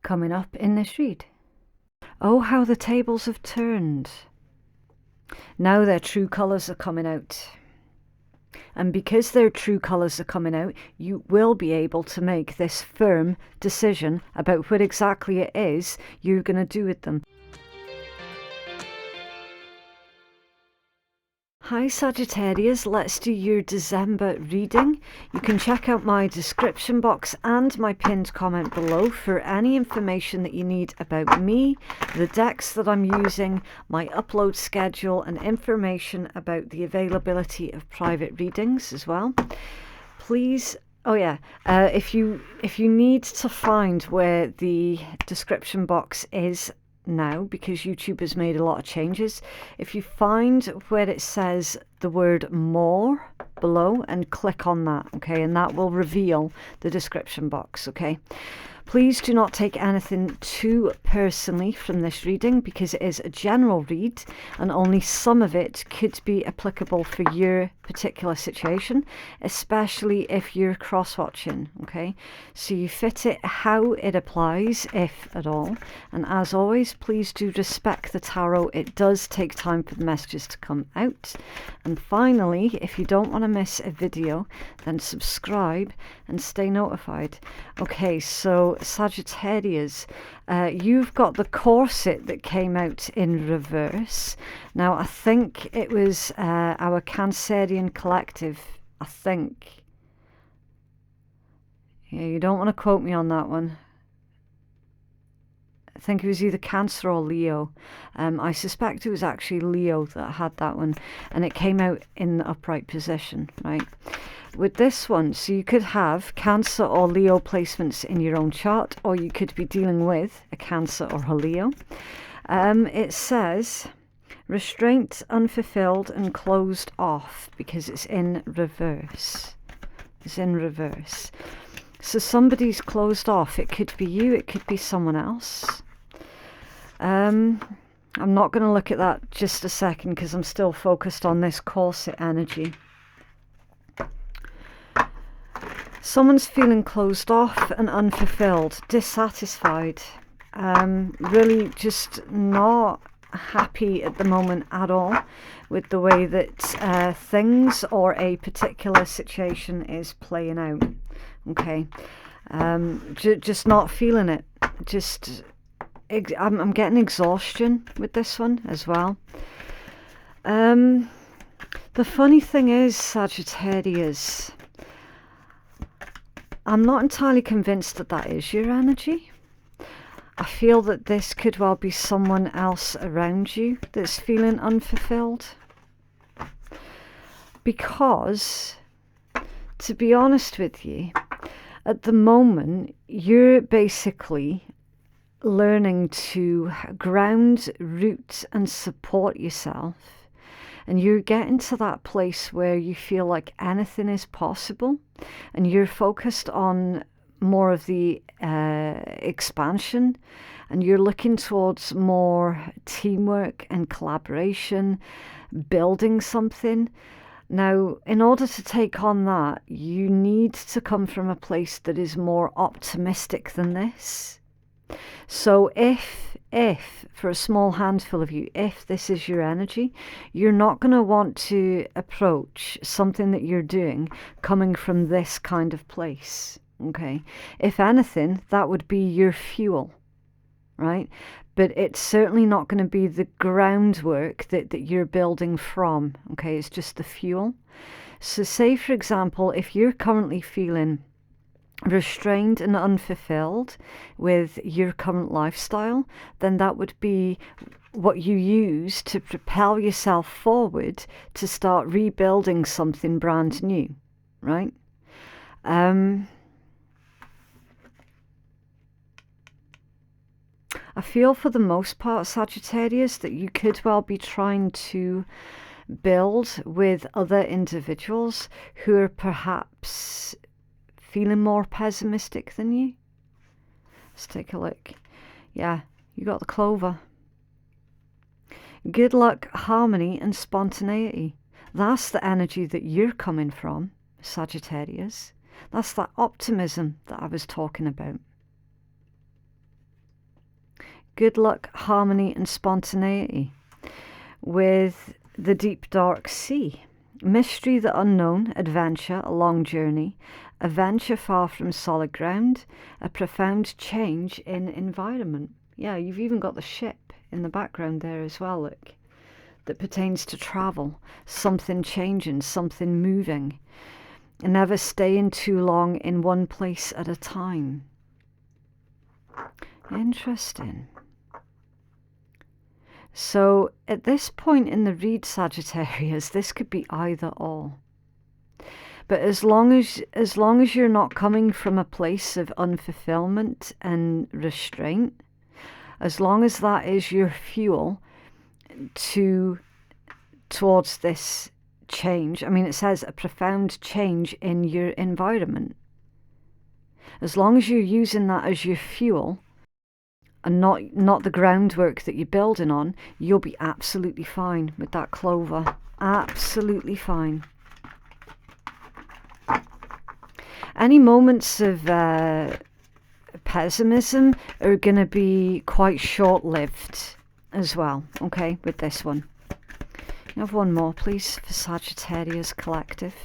coming up in this read. Oh, how the tables have turned. Now their true colours are coming out. And because their true colours are coming out, you will be able to make this firm decision about what exactly it is you're going to do with them. Hi Sagittarius, let's do your December reading. You can check out my description box and my pinned comment below for any information that you need about me, the decks that I'm using, my upload schedule, and information about the availability of private readings as well. Please, if you need to find where the description box is now, because YouTube has made a lot of changes, if you find where it says the word more below and click on that, okay, and that will reveal the description box, okay. Please do not take anything too personally from this reading, because it is a general read and only some of it could be applicable for your particular situation, especially if you're cross-watching, okay? So you fit it how it applies, if at all. And as always, please do respect the tarot. It does take time for the messages to come out. And finally, if you don't want to miss a video, then subscribe and stay notified. Okay, so Sagittarius, you've got the corset that came out in reverse. Now, I think it was our Cancerian collective, I think. Yeah, you don't want to quote me on that one. I think it was either Cancer or Leo. I suspect it was actually Leo that had that one, and it came out in the upright position, right? With this one, so you could have Cancer or Leo placements in your own chart, or you could be dealing with a Cancer or a Leo. It says restraint, unfulfilled, and closed off, because it's in reverse. It's in reverse. So somebody's closed off. It could be you, it could be someone else. I'm not going to look at that just a second, because I'm still focused on this corset energy. Someone's feeling closed off and unfulfilled, dissatisfied, really just not happy at the moment at all with the way that things or a particular situation is playing out. Okay, just not feeling it. I'm getting exhaustion with this one as well. The funny thing is, Sagittarius, I'm not entirely convinced that that is your energy. I feel that this could well be someone else around you that's feeling unfulfilled. Because, to be honest with you, at the moment, you're basically learning to ground, root, and support yourself. And you're getting to that place where you feel like anything is possible, and you're focused on more of the expansion, and you're looking towards more teamwork and collaboration, building something. Now, in order to take on that, you need to come from a place that is more optimistic than this. So if for a small handful of you, if this is your energy, you're not going to want to approach something that you're doing coming from this kind of place, okay? If anything, that would be your fuel, right? But it's certainly not going to be the groundwork that you're building from, okay? It's just the fuel. So say, for example, if you're currently feeling restrained and unfulfilled with your current lifestyle, then that would be what you use to propel yourself forward to start rebuilding something brand new, right? I feel for the most part, Sagittarius, that you could well be trying to build with other individuals who are perhaps feeling more pessimistic than you. Let's take a look. Yeah, you got the clover. Good luck, harmony, and spontaneity. That's the energy that you're coming from, Sagittarius. That's that optimism that I was talking about. good luck, harmony and spontaneity. With the deep dark sea, mystery, the unknown, adventure, a long journey, a venture far from solid ground, a profound change in environment. Yeah, you've even got the ship in the background there as well, look, that pertains to travel, something changing, something moving, and never staying too long in one place at a time. Interesting. So at this point in the read, Sagittarius, this could be either or. But as long as you're not coming from a place of unfulfillment and restraint, as long as that is your fuel towards this change. I mean, it says a profound change in your environment. As long as you're using that as your fuel and not the groundwork that you're building on, you'll be absolutely fine with that clover. Absolutely fine. Any moments of pessimism are going to be quite short-lived as well, okay, with this one. You have one more, please, for Sagittarius Collective.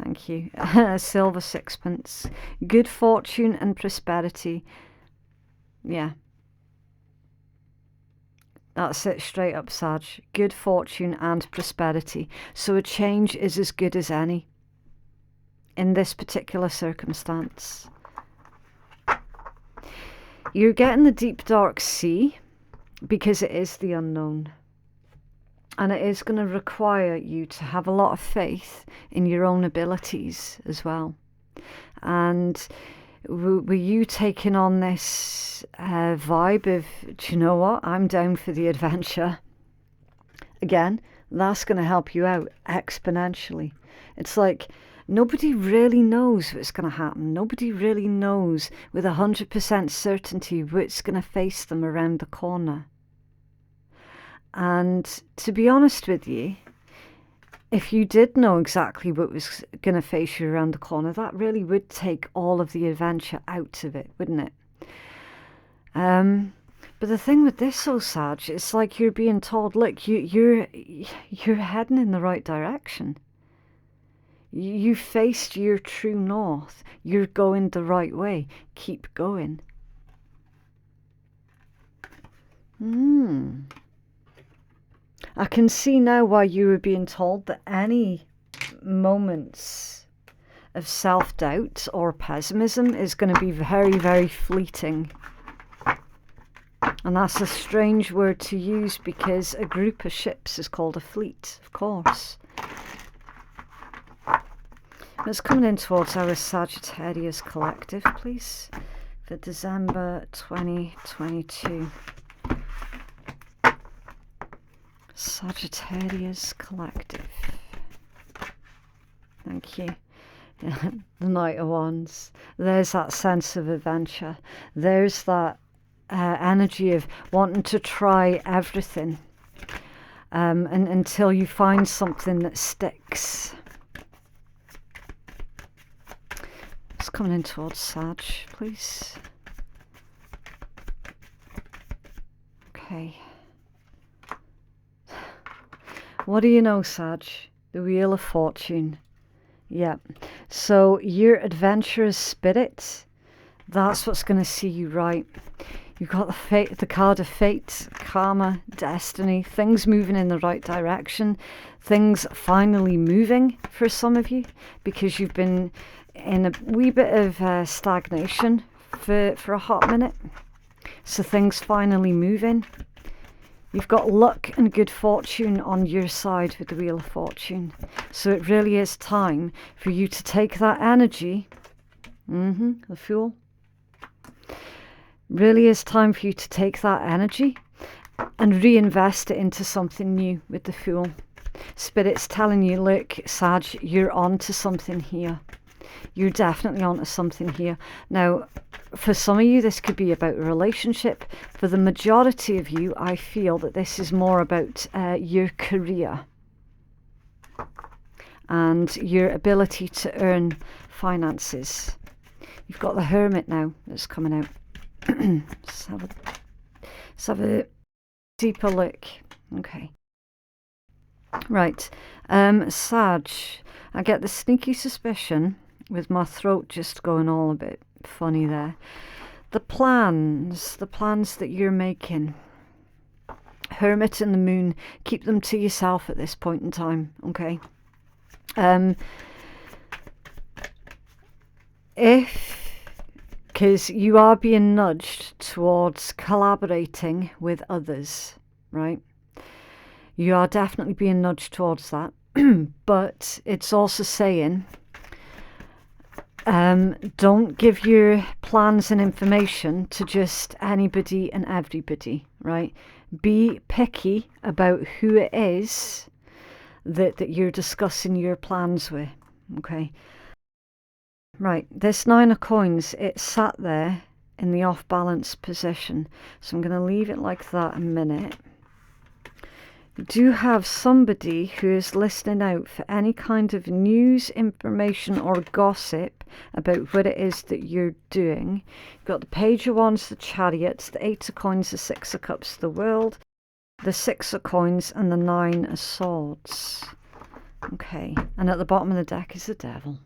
Thank you. Silver sixpence. Good fortune and prosperity. Yeah. That's it, straight up, Sag. Good fortune and prosperity. So a change is as good as any in this particular circumstance. You're getting the deep dark sea because it is the unknown. And it is going to require you to have a lot of faith in your own abilities as well. And were you taking on this vibe of, do you know what, I'm down for the adventure? Again, that's going to help you out exponentially. It's like nobody really knows what's going to happen. Nobody really knows with 100% certainty what's going to face them around the corner. And to be honest with you, if you did know exactly what was going to face you around the corner, that really would take all of the adventure out of it, wouldn't it? But the thing with this, so Sag, it's like you're being told, look, you're heading in the right direction. You faced your true north. You're going the right way. Keep going. I can see now why you were being told that any moments of self-doubt or pessimism is going to be very, very fleeting. And that's a strange word to use because a group of ships is called a fleet, of course. Let's come in towards our Sagittarius Collective, please, for December 2022. Sagittarius Collective. Thank you. The Knight of Wands. There's that sense of adventure. There's that energy of wanting to try everything and until you find something that sticks. It's coming in towards Sag, please. Okay. What do you know, Sag? The Wheel of Fortune. Yeah. So your adventurous spirit, that's what's going to see you right. You've got the card of fate, karma, destiny, things moving in the right direction, things finally moving for some of you because you've been in a wee bit of stagnation for a hot minute. So things finally moving. You've got luck and good fortune on your side with the Wheel of Fortune. So it really is time for you to take that energy, the Fool. Really is time for you to take that energy and reinvest it into something new with the Fool. Spirit's telling you, look, Sag, you're on to something here. You're definitely onto something here. Now, for some of you, this could be about a relationship. For the majority of you, I feel that this is more about your career and your ability to earn finances. You've got the Hermit now that's coming out. let's have a deeper look. Okay. Right. Sag. I get the sneaky suspicion, with my throat just going all a bit funny there. The plans that you're making. Hermit and the moon, keep them to yourself at this point in time, okay? Because you are being nudged towards collaborating with others, right? You are definitely being nudged towards that. But it's also saying, don't give your plans and information to just anybody and everybody, right? Be picky about who it is that you're discussing your plans with, okay? Right, this 9 of coins, it sat there in the off-balance position. So I'm going to leave it like that a minute. You do have somebody who is listening out for any kind of news, information or gossip about what it is that you're doing. You've got the Page of Wands, the Chariot, the 8 of Coins, the 6 of Cups, the World, the 6 of Coins and the 9 of Swords. Okay, and at the bottom of the deck is the Devil.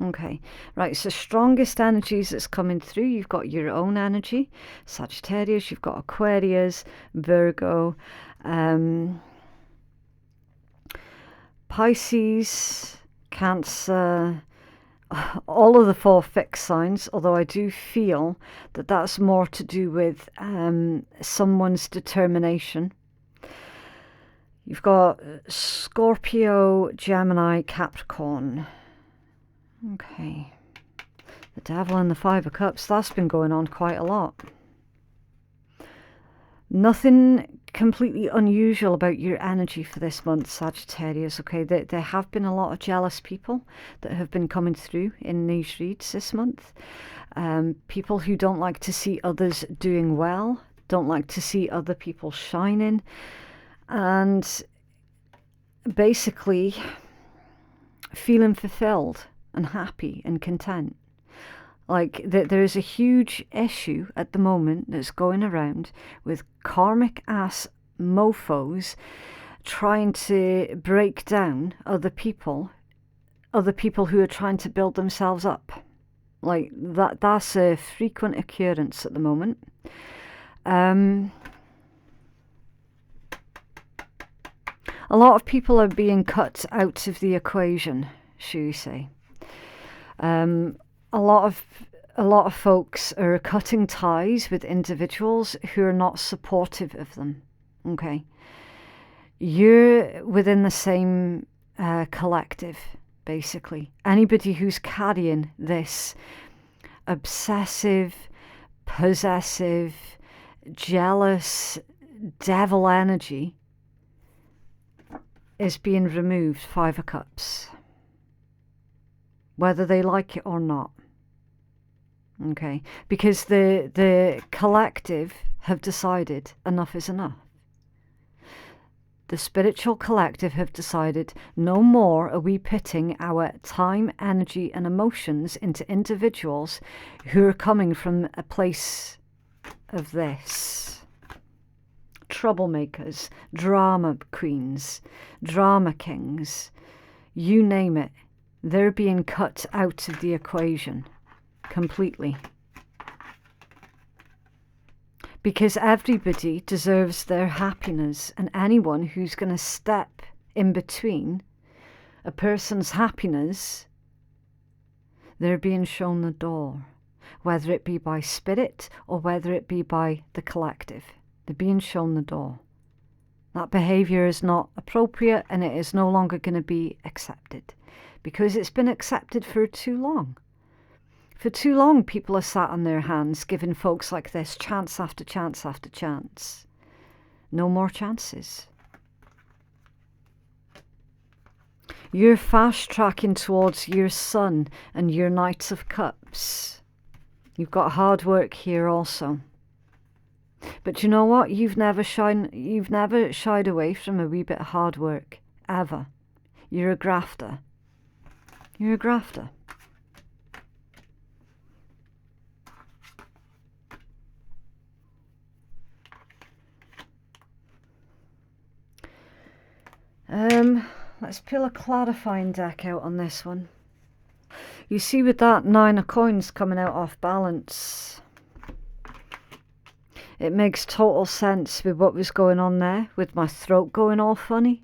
Okay, right, so strongest energies that's coming through, you've got your own energy, Sagittarius, you've got Aquarius, Virgo, Pisces, Cancer, all of the 4 fixed signs, although I do feel that that's more to do with someone's determination. You've got Scorpio, Gemini, Capricorn. Okay, the Devil and the 5 of Cups, that's been going on quite a lot. Nothing completely unusual about your energy for this month, Sagittarius, okay? There have been a lot of jealous people that have been coming through in these reads this month. People who don't like to see others doing well, don't like to see other people shining, and basically feeling fulfilled and happy and content. Like there is a huge issue at the moment that's going around with karmic ass mofos trying to break down other people who are trying to build themselves up. Like that's a frequent occurrence at the moment. A lot of people are being cut out of the equation, shall we say. A lot of folks are cutting ties with individuals who are not supportive of them. Okay, you're within the same collective, basically. Anybody who's carrying this obsessive, possessive, jealous, devil energy is being removed. 5 of Cups, whether they like it or not. Okay, because the collective have decided enough is enough. The spiritual collective have decided no more are we pitting our time, energy and emotions into individuals who are coming from a place of this. Troublemakers, drama queens, drama kings, you name it. They're being cut out of the equation completely. Because everybody deserves their happiness, and anyone who's going to step in between a person's happiness, they're being shown the door, whether it be by spirit or whether it be by the collective. They're being shown the door. That behaviour is not appropriate and it is no longer going to be accepted because it's been accepted for too long. For too long, people are sat on their hands giving folks like this chance after chance after chance. No more chances. You're fast tracking towards your Sun and your Knight of Cups. You've got hard work here also. But you know what? You've never shied away from a wee bit of hard work, ever. You're a grafter. You're a grafter. Let's pull a clarifying deck out on this one. You see, with that 9 of coins coming out off balance, it makes total sense with what was going on there, with my throat going all funny.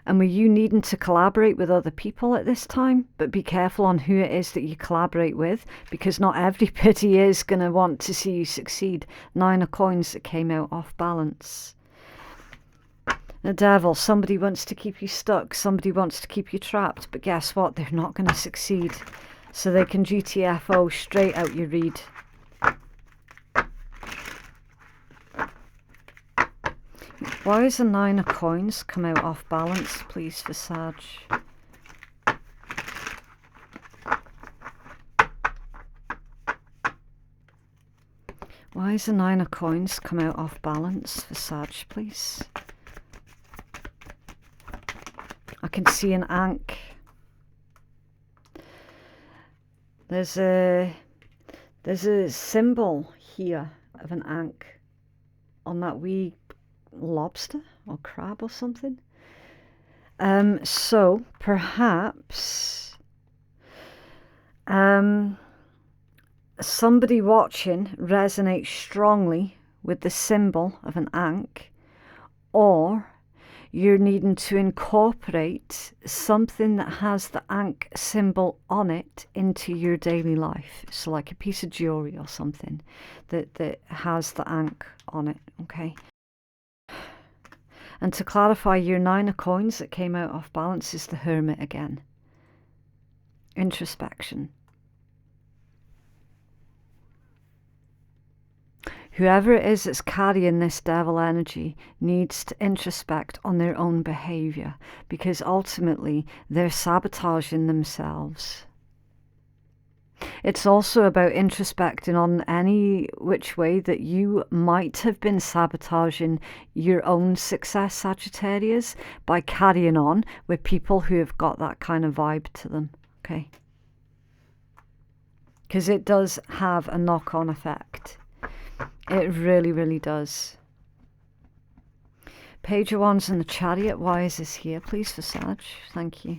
And with you needing to collaborate with other people at this time, but be careful on who it is that you collaborate with, because not everybody is going to want to see you succeed. 9 of coins that came out off balance. The Devil, somebody wants to keep you stuck, somebody wants to keep you trapped, but guess what? They're not going to succeed. So they can GTFO straight out your read. Why is the 9 of coins come out off balance, please, for Sag? Why is the 9 of coins come out off balance for Sag, please? I can see an ankh. There's a symbol here of an ankh on that wee lobster or crab or something. So perhaps somebody watching resonates strongly with the symbol of an ankh, or you're needing to incorporate something that has the ankh symbol on it into your daily life. So like a piece of jewelry or something that has the ankh on it, okay? And to clarify, your 9 of coins that came out off balance is the Hermit again. Introspection. Whoever it is that's carrying this devil energy needs to introspect on their own behaviour, because ultimately they're sabotaging themselves. It's also about introspecting on any which way that you might have been sabotaging your own success, Sagittarius, by carrying on with people who have got that kind of vibe to them, okay? Because it does have a knock-on effect. It really, really does. Page of Wands and the Chariot. Why is this here, please, for Sag? Thank you.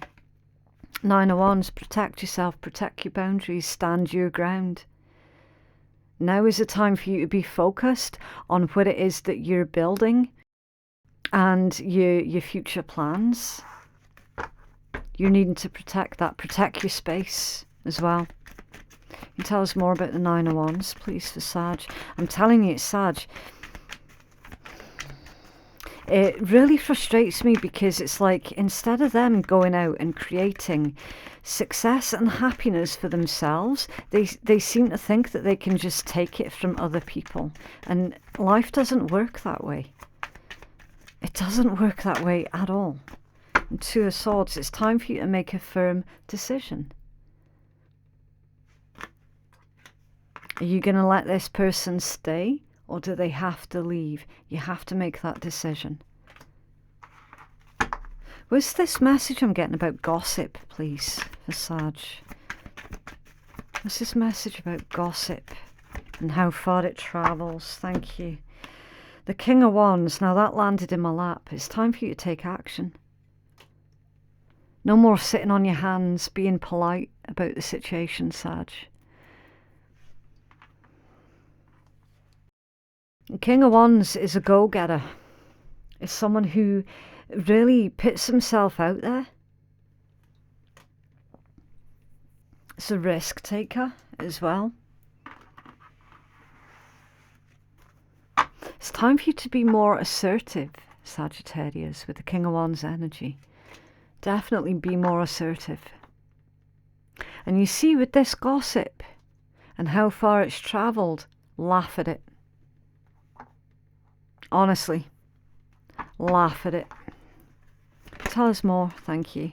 9 of Wands. Protect yourself. Protect your boundaries. Stand your ground. Now is the time for you to be focused on what it is that you're building and your future plans. You're needing to protect that. Protect your space as well. Can you tell us more about the 9 of Wands, please, for Sag? I'm telling you, it's Sag. It really frustrates me, because it's like, instead of them going out and creating success and happiness for themselves, they seem to think that they can just take it from other people. And life doesn't work that way. It doesn't work that way at all. And 2 of Swords, it's time for you to make a firm decision. Are you going to let this person stay, or do they have to leave? You have to make that decision. What's this message I'm getting about gossip, please, for Sag? What's this message about gossip and how far it travels? Thank you. The King of Wands. Now that landed in my lap. It's time for you to take action. No more sitting on your hands, being polite about the situation, Sag. The King of Wands is a go-getter. It's someone who really puts himself out there. It's a risk taker as well. It's time for you to be more assertive, Sagittarius, with the King of Wands energy. Definitely be more assertive. And you see, with this gossip and how far it's travelled, laugh at it. Honestly, laugh at it. Tell us more, thank you.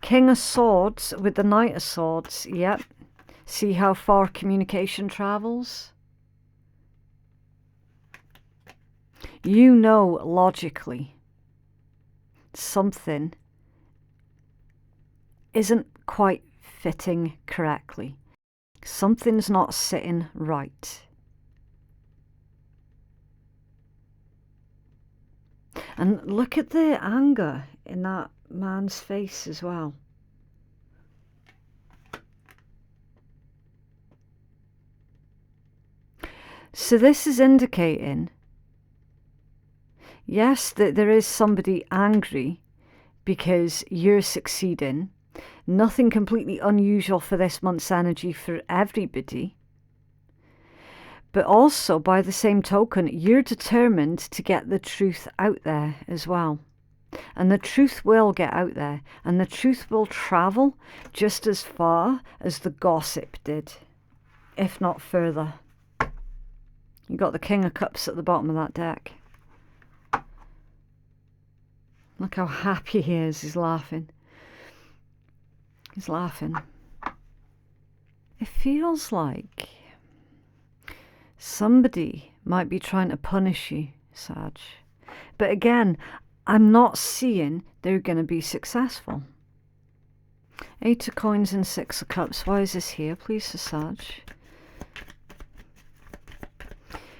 King of Swords with the Knight of Swords. Yep. See how far communication travels? You know logically something isn't quite fitting correctly. Something's not sitting right. And look at the anger in that man's face as well. So this is indicating, yes, that there is somebody angry because you're succeeding. Nothing completely unusual for this month's energy for everybody. But also, by the same token, you're determined to get the truth out there as well. And the truth will get out there. And the truth will travel just as far as the gossip did, if not further. You got the King of Cups at the bottom of that deck. Look how happy he is. He's laughing. He's laughing. It feels like somebody might be trying to punish you, Sag. But again, I'm not seeing they're going to be successful. 8 of Coins and 6 of Cups. Why is this here, please, for Sag?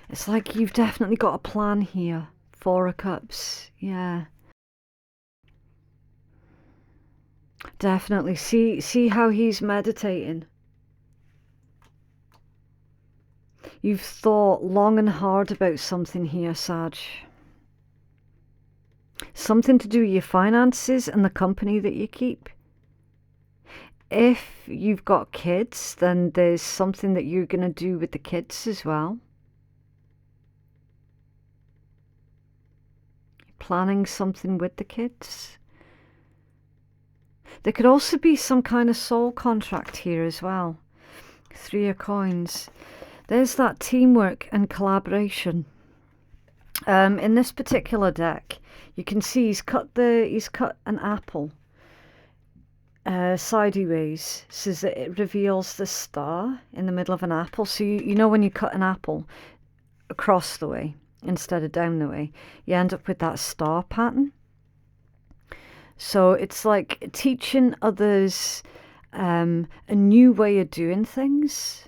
It's like you've definitely got a plan here. 4 of Cups. Yeah. Definitely. See how he's meditating. You've thought long and hard about something here, Sag. Something to do with your finances and the company that you keep. If you've got kids, then there's something that you're going to do with the kids as well. Planning something with the kids. There could also be some kind of soul contract here as well. 3 of Coins. There's that teamwork and collaboration. In this particular deck, you can see he's cut an apple sideways, so that it reveals the star in the middle of an apple. So you know when you cut an apple across the way instead of down the way, you end up with that star pattern. So it's like teaching others a new way of doing things.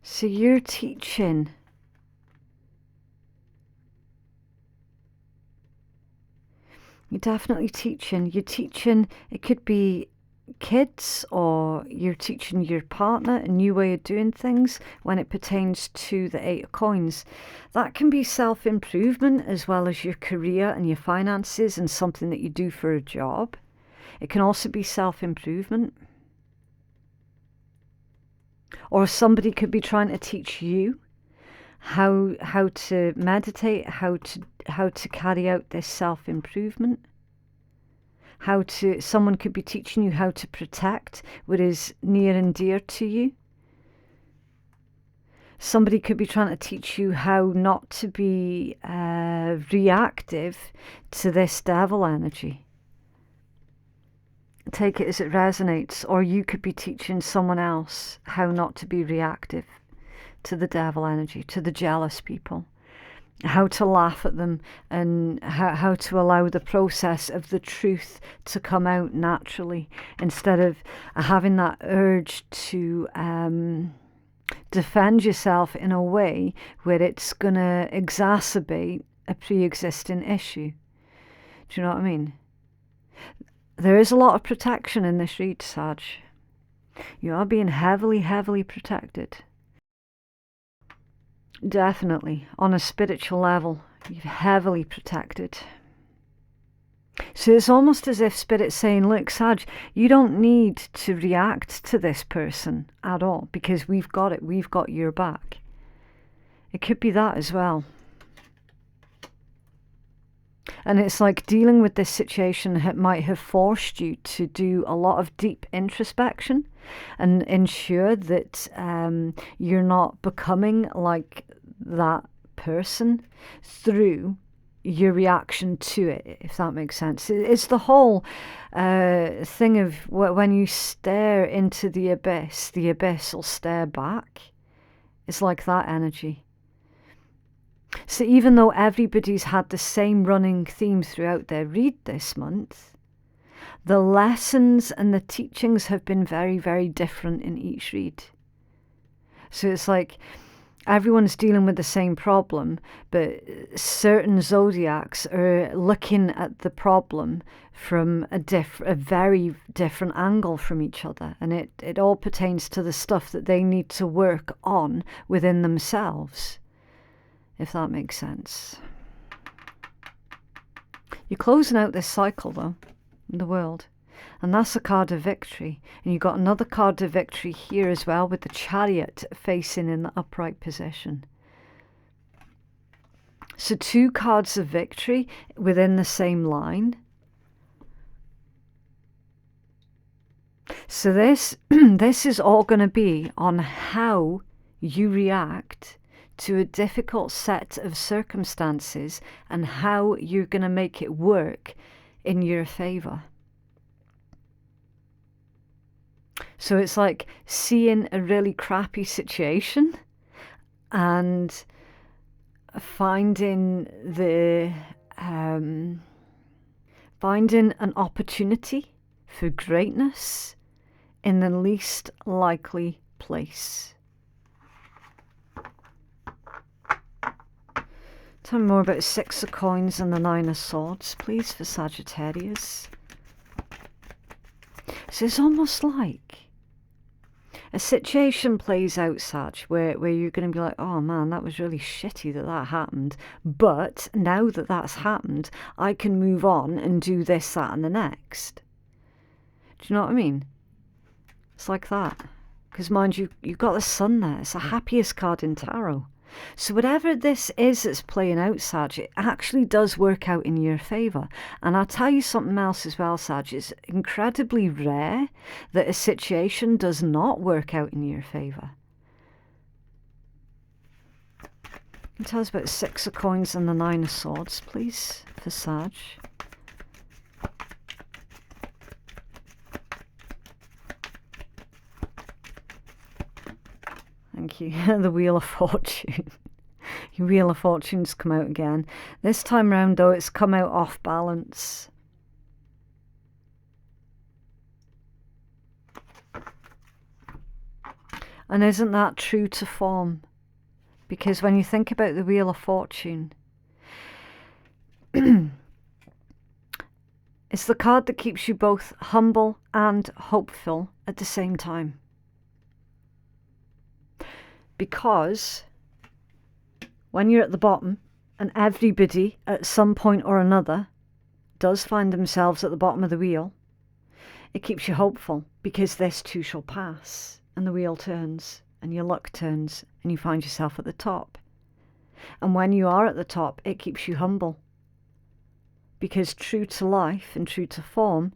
So you're teaching. You're definitely teaching. You're teaching, it could be kids, or you're teaching your partner a new way of doing things when it pertains to the 8 of Coins. That can be self-improvement as well as your career and your finances and something that you do for a job. It can also be self-improvement. Or somebody could be trying to teach you how to meditate, how to carry out this self-improvement. Someone could be teaching you how to protect what is near and dear to you. Somebody could be trying to teach you how not to be reactive to this devil energy. Take it as it resonates. Or you could be teaching someone else how not to be reactive to the devil energy, to the jealous people. How to laugh at them, and how to allow the process of the truth to come out naturally, instead of having that urge to defend yourself in a way where it's going to exacerbate a pre-existing issue. Do you know what I mean? There is a lot of protection in this read, Sag. You are being heavily, heavily protected. Definitely, on a spiritual level, you're heavily protected. So it's almost as if Spirit's saying, look, Sag, you don't need to react to this person at all, because we've got it, we've got your back. It could be that as well. And it's like dealing with this situation might have forced you to do a lot of deep introspection and ensure that you're not becoming like that person through your reaction to it, if that makes sense. It's the whole thing of when you stare into the abyss will stare back. It's like that energy. So even though everybody's had the same running theme throughout their read this month, the lessons and the teachings have been very, very different in each read. So it's like everyone's dealing with the same problem, but certain zodiacs are looking at the problem from a very different angle from each other. And it all pertains to the stuff that they need to work on within themselves, if that makes sense. You're closing out this cycle, though, in the world. And that's a card of victory. And you've got another card of victory here as well, with the Chariot facing in the upright position. So 2 cards of victory within the same line. So this is all going to be on how you react to a difficult set of circumstances and how you're going to make it work in your favor. So it's like seeing a really crappy situation and finding an opportunity for greatness in the least likely place. Tell me more about 6 of Coins and the 9 of Swords, please, for Sagittarius. So it's almost like a situation plays out, Sag, where you're going to be like, oh man, that was really shitty that happened. But now that that's happened, I can move on and do this, that, and the next. Do you know what I mean? It's like that. Because mind you, you've got the Sun there. It's the happiest card in tarot. So whatever this is that's playing out, Sag, it actually does work out in your favour. And I'll tell you something else as well, Sag. It's incredibly rare that a situation does not work out in your favour. Can you tell us about 6 of Coins and the 9 of Swords, please, for Sag? Thank you. The Wheel of Fortune. Your Wheel of Fortune's come out again. This time round, though, it's come out off balance. And isn't that true to form? Because when you think about the Wheel of Fortune, it's the card that keeps you both humble and hopeful at the same time. Because when you're at the bottom, and everybody at some point or another does find themselves at the bottom of the wheel, it keeps you hopeful, because this too shall pass, and the wheel turns, and your luck turns, and you find yourself at the top. And when you are at the top, it keeps you humble, because true to life and true to form,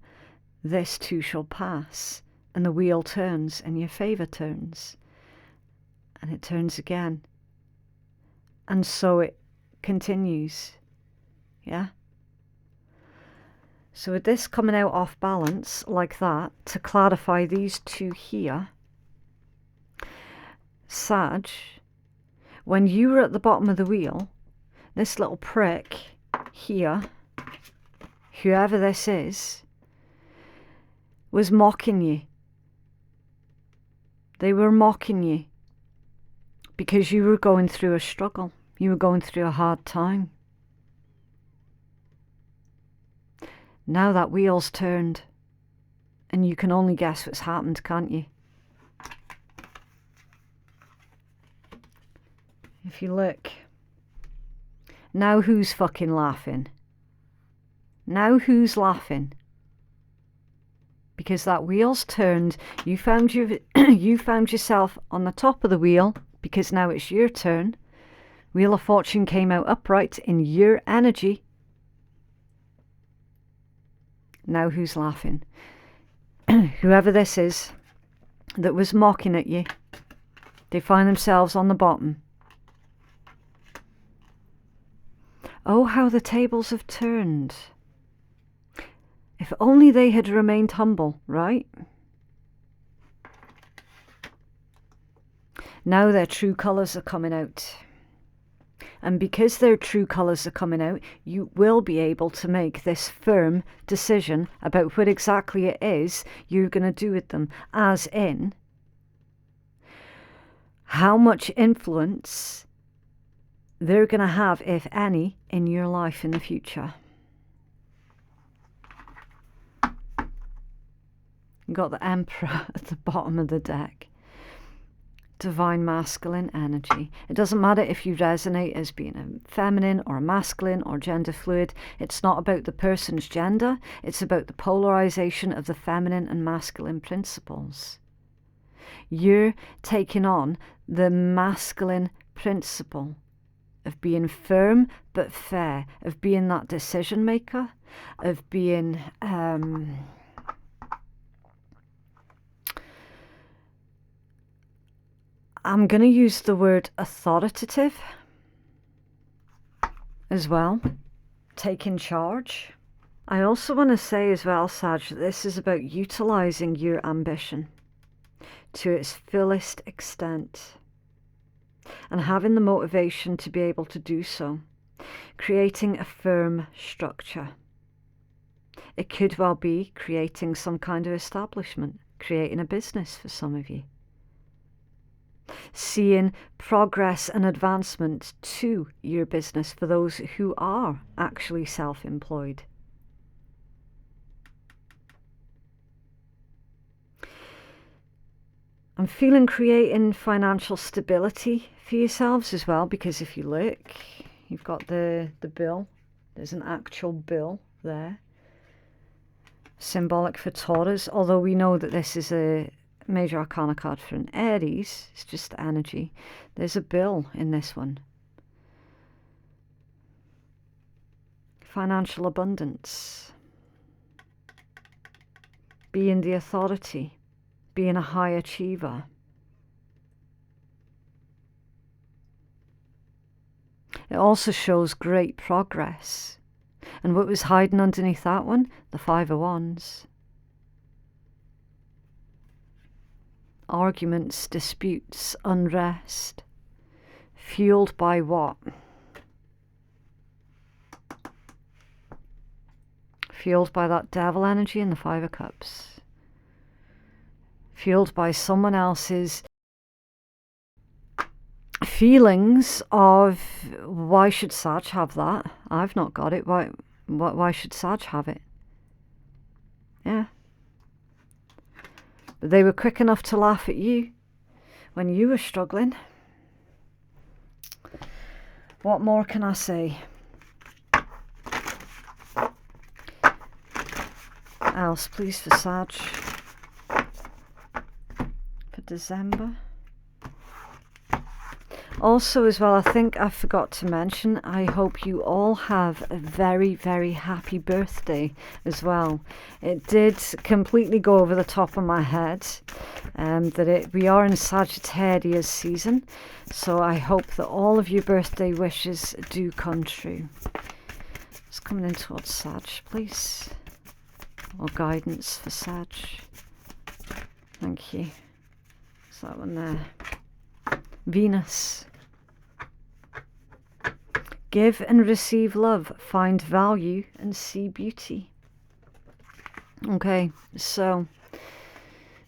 this too shall pass, and the wheel turns, and your favour turns. And it turns again. And so it continues. Yeah? So with this coming out off balance like that, to clarify these 2 here, Sag, when you were at the bottom of the wheel, this little prick here, whoever this is, was mocking you. They were mocking you. Because you were going through a struggle. You were going through a hard time. Now that wheel's turned. And you can only guess what's happened, can't you? If you look. Now who's fucking laughing? Now who's laughing? Because that wheel's turned. You found yourself on the top of the wheel. Because now it's your turn. Wheel of Fortune came out upright in your energy. Now who's laughing? Whoever this is that was mocking at you, they find themselves on the bottom. Oh, how the tables have turned. If only they had remained humble, right? Now their true colours are coming out. And because their true colours are coming out, you will be able to make this firm decision about what exactly it is you're going to do with them. As in, how much influence they're going to have, if any, in your life in the future. You've got the Emperor at the bottom of the deck. Divine masculine energy. It doesn't matter if you resonate as being a feminine or a masculine or gender fluid. It's not about the person's gender. It's about the polarization of the feminine and masculine principles. You're taking on the masculine principle of being firm but fair, of being that decision maker, of being I'm going to use the word authoritative as well, taking charge. I also want to say as well, Sag, that this is about utilizing your ambition to its fullest extent and having the motivation to be able to do so, creating a firm structure. It could well be creating some kind of establishment, creating a business for some of you. Seeing progress and advancement to your business for those who are actually self-employed. I'm feeling creating financial stability for yourselves as well, because if you look, you've got the bill. There's an actual bill there, symbolic for Taurus, although we know that this is a major arcana card for an Aries. It's just energy. There's a bill in this one. Financial abundance. Being the authority. Being a high achiever. It also shows great progress. And what was hiding underneath that one? The Five of Wands. Arguments, disputes, unrest. Fueled by what? Fueled by that devil energy in the Five of Cups. Fueled by someone else's feelings of, why should Sag have that? I've not got it. Why should Sag have it? Yeah. But they were quick enough to laugh at you when you were struggling. What more can I say? Else, please, for Sag. For December. Also as well, I think I forgot to mention, I hope you all have a very, very happy birthday as well. It did completely go over the top of my head that we are in Sagittarius season, so I hope that all of your birthday wishes do come true. It's coming in towards Sag, please. Or guidance for Sag. Thank you. Is that one there? Venus. Give and receive love, find value and see beauty. Okay, so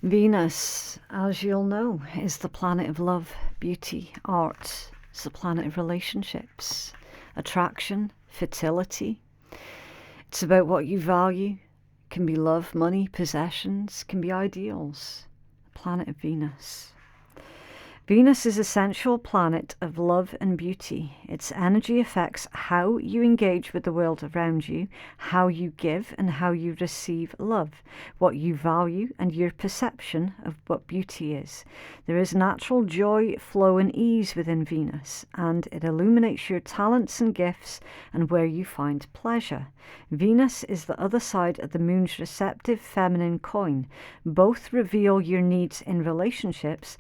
Venus, as you'll know, is the planet of love, beauty, art. It's the planet of relationships, attraction, fertility. It's about what you value. It can be love, money, possessions, can be ideals. The planet of Venus. Venus is a sensual planet of love and beauty. Its energy affects how you engage with the world around you, how you give and how you receive love, what you value and your perception of what beauty is. There is natural joy, flow and ease within Venus, and it illuminates your talents and gifts and where you find pleasure. Venus is the other side of the moon's receptive feminine coin. Both reveal your needs in relationships,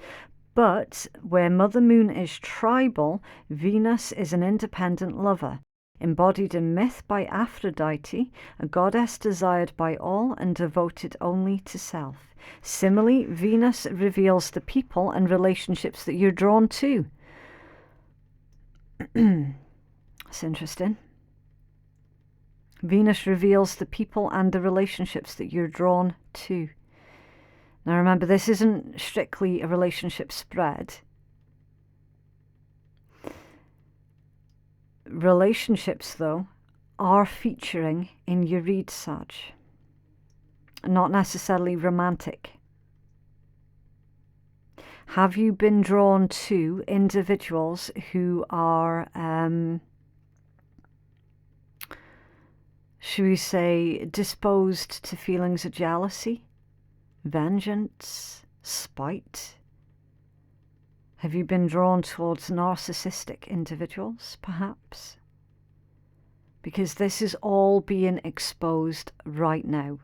but where Mother Moon is tribal, Venus is an independent lover, embodied in myth by Aphrodite, a goddess desired by all and devoted only to self. Similarly, Venus reveals the people and relationships that you're drawn to. That's interesting. Venus reveals the people and the relationships that you're drawn to. Now remember, this isn't strictly a relationship spread. relationships, though, are featuring in your read, Sag. Not necessarily romantic. Have you been drawn to individuals who are, should we say, disposed to feelings of jealousy, vengeance, spite? Have you been drawn towards narcissistic individuals, perhaps? Because this is all being exposed right now.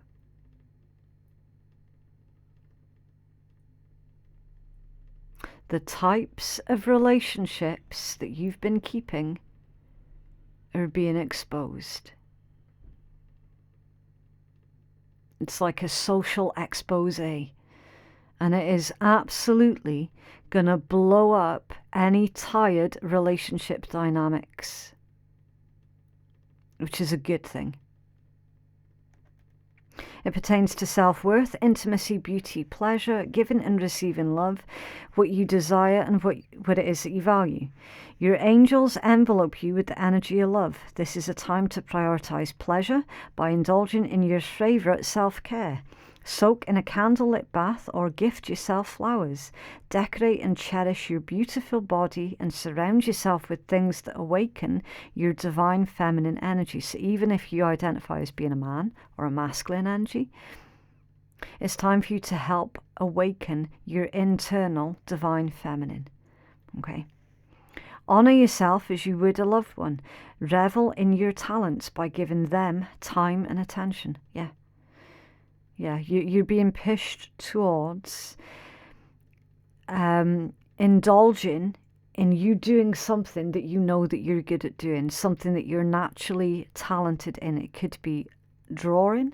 The types of relationships that you've been keeping are being exposed. It's like a social expose, and it is absolutely going to blow up any tired relationship dynamics, which is a good thing. It pertains to self-worth, intimacy, beauty, pleasure, giving and receiving love, what you desire and what it is that you value. Your angels envelope you with the energy of love. This is a time to prioritize pleasure by indulging in your favorite self-care. Soak in a candlelit bath or gift yourself flowers. Decorate and cherish your beautiful body and surround yourself with things that awaken your divine feminine energy. So even if you identify as being a man or a masculine energy, it's time for you to help awaken your internal divine feminine. Okay? Honor yourself as you would a loved one. Revel in your talents by giving them time and attention. Yeah, you're being pushed towards indulging in you doing something that you know that you're good at doing, something that you're naturally talented in. It could be drawing.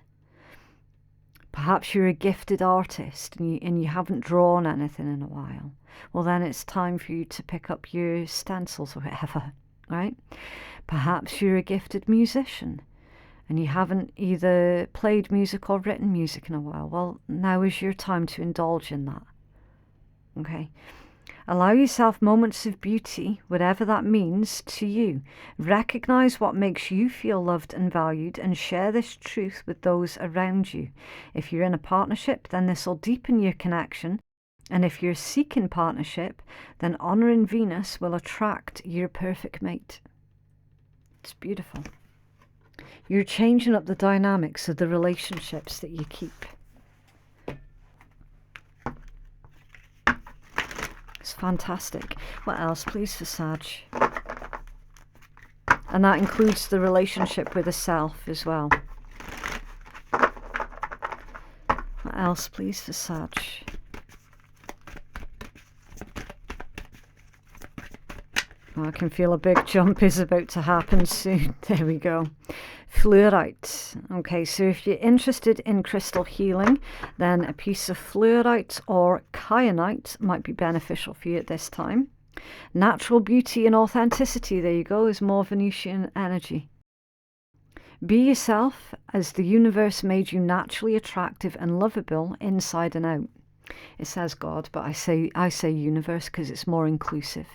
Perhaps you're a gifted artist and you haven't drawn anything in a while. Well, then it's time for you to pick up your stencils or whatever, right? Perhaps you're a gifted musician and you haven't either played music or written music in a while. Well, now is your time to indulge in that. Okay? Allow yourself moments of beauty, whatever that means to you. Recognize what makes you feel loved and valued and share this truth with those around you. If you're in a partnership, then this will deepen your connection. And if you're seeking partnership, then honoring Venus will attract your perfect mate. It's beautiful. You're changing up the dynamics of the relationships that you keep. It's fantastic. What else, please, for Sag? And that includes the relationship with the self as well. What else, please, for Sag? Oh, I can feel a big jump is about to happen soon. There we go. Fluorite. Okay, so if you're interested in crystal healing, then a piece of fluorite or kyanite might be beneficial for you at this time. Natural beauty and authenticity, there you go, is more Venusian energy. Be yourself as the universe made you naturally attractive and lovable inside and out. It says God, but I say universe because it's more inclusive.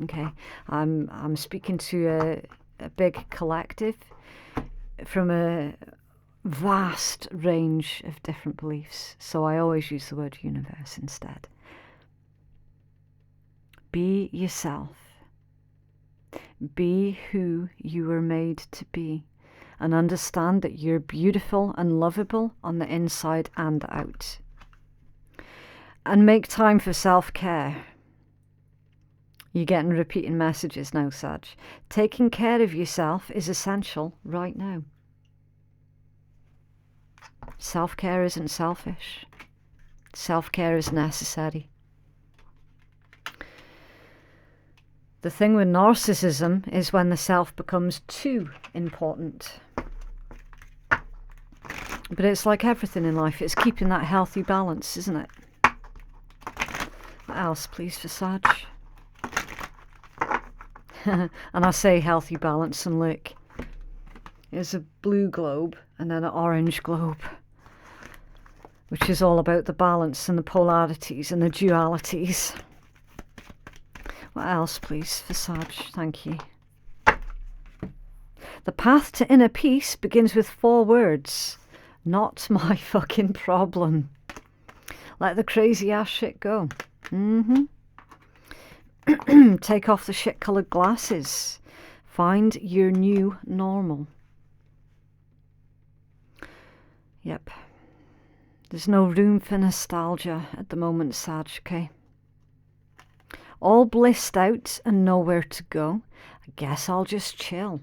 Okay, I'm speaking to a big collective from a vast range of different beliefs, so I always use the word universe instead. Be yourself. Be who you were made to be, and understand that you're beautiful and lovable on the inside and out. And make time for self-care. You're getting repeating messages now, Sag. Taking care of yourself is essential right now. Self-care isn't selfish. Self-care is necessary. The thing with narcissism is when the self becomes too important. But it's like everything in life, it's keeping that healthy balance, isn't it? What else, please, for Sag? And I say healthy balance, and look, there's a blue globe and then an orange globe, which is all about the balance and the polarities and the dualities. What else, please, for Sag? Thank you. The path to inner peace begins with 4 words. Not my fucking problem. Let the crazy ass shit go. Take off the shit-coloured glasses. Find your new normal. Yep. There's no room for nostalgia at the moment, Sag, okay? All blissed out and nowhere to go. I guess I'll just chill.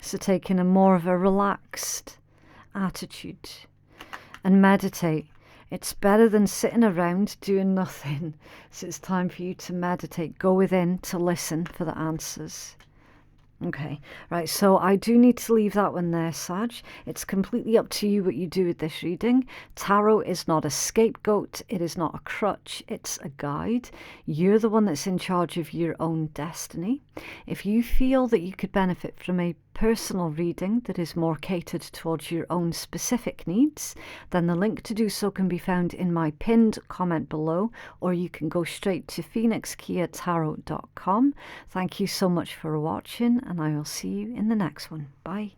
So taking a more of a relaxed attitude and meditate. It's better than sitting around doing nothing. So it's time for you to meditate. Go within to listen for the answers. Okay, right, so I do need to leave that one there, Sag. It's completely up to you what you do with this reading. Tarot is not a scapegoat. It is not a crutch. It's a guide. You're the one that's in charge of your own destiny. If you feel that you could benefit from a personal reading that is more catered towards your own specific needs, then the link to do so can be found in my pinned comment below, or you can go straight to phoenixkeiatarot.com. Thank you so much for watching, and I will see you in the next one. Bye.